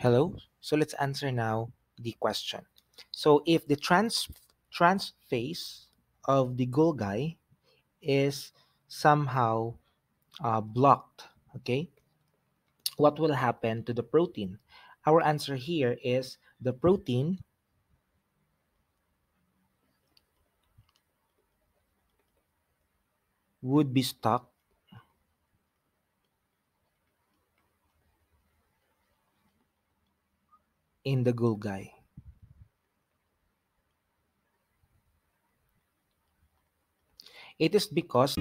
Hello. So let's answer now the question. So if the transphase of the Golgi is somehow blocked, okay, what will happen to the protein? Our answer here is the protein would be stuck in the Golgi. It is because